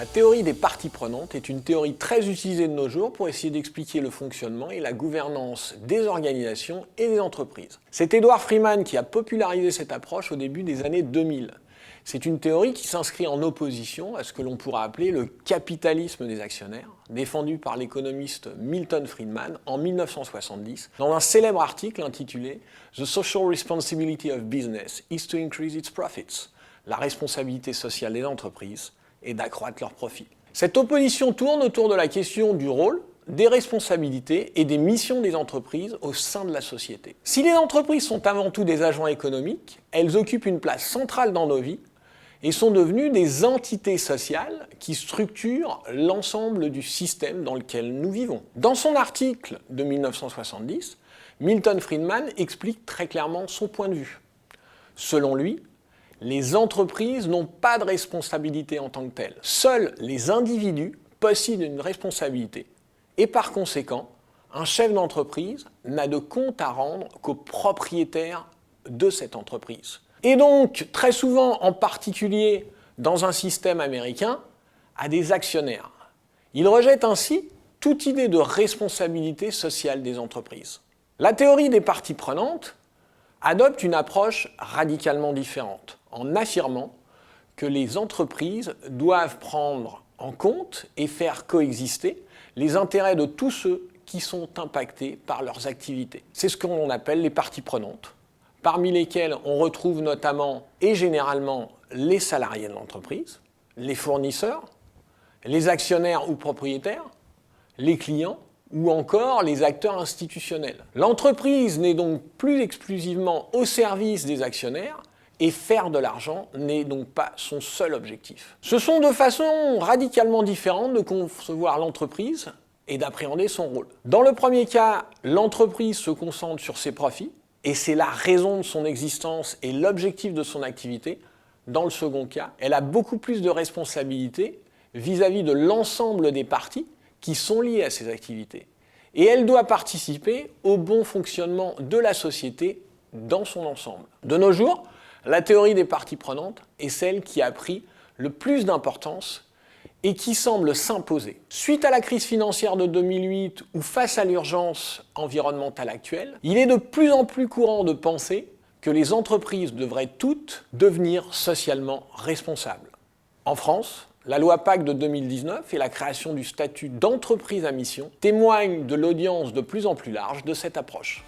La théorie des parties prenantes est une théorie très utilisée de nos jours pour essayer d'expliquer le fonctionnement et la gouvernance des organisations et des entreprises. C'est Edward Freeman qui a popularisé cette approche au début des années 2000. C'est une théorie qui s'inscrit en opposition à ce que l'on pourra appeler le capitalisme des actionnaires, défendu par l'économiste Milton Friedman en 1970, dans un célèbre article intitulé « The Social Responsibility of Business is to increase its profits ». La responsabilité sociale des entreprises est d'accroître leurs profits. Cette opposition tourne autour de la question du rôle, des responsabilités et des missions des entreprises au sein de la société. Si les entreprises sont avant tout des agents économiques, elles occupent une place centrale dans nos vies et sont devenues des entités sociales qui structurent l'ensemble du système dans lequel nous vivons. Dans son article de 1970, Milton Friedman explique très clairement son point de vue. Selon lui, les entreprises n'ont pas de responsabilité en tant que telles. Seuls les individus possèdent une responsabilité. Et par conséquent, un chef d'entreprise n'a de compte à rendre qu'au propriétaire de cette entreprise. Et donc, très souvent, en particulier dans un système américain, à des actionnaires. Il rejette ainsi toute idée de responsabilité sociale des entreprises. La théorie des parties prenantes adopte une approche radicalement différente, en affirmant que les entreprises doivent prendre en compte et faire coexister les intérêts de tous ceux qui sont impactés par leurs activités. C'est ce qu'on appelle les parties prenantes, parmi lesquelles on retrouve notamment et généralement les salariés de l'entreprise, les fournisseurs, les actionnaires ou propriétaires, les clients ou encore les acteurs institutionnels. L'entreprise n'est donc plus exclusivement au service des actionnaires et faire de l'argent n'est donc pas son seul objectif. Ce sont deux façons radicalement différentes de concevoir l'entreprise et d'appréhender son rôle. Dans le premier cas, l'entreprise se concentre sur ses profits et c'est la raison de son existence et l'objectif de son activité. Dans le second cas, elle a beaucoup plus de responsabilités vis-à-vis de l'ensemble des parties qui sont liées à ses activités. Et elle doit participer au bon fonctionnement de la société dans son ensemble. De nos jours, la théorie des parties prenantes est celle qui a pris le plus d'importance et qui semble s'imposer. Suite à la crise financière de 2008 ou face à l'urgence environnementale actuelle, il est de plus en plus courant de penser que les entreprises devraient toutes devenir socialement responsables. En France, la loi Pacte de 2019 et la création du statut d'entreprise à mission témoignent de l'audience de plus en plus large de cette approche.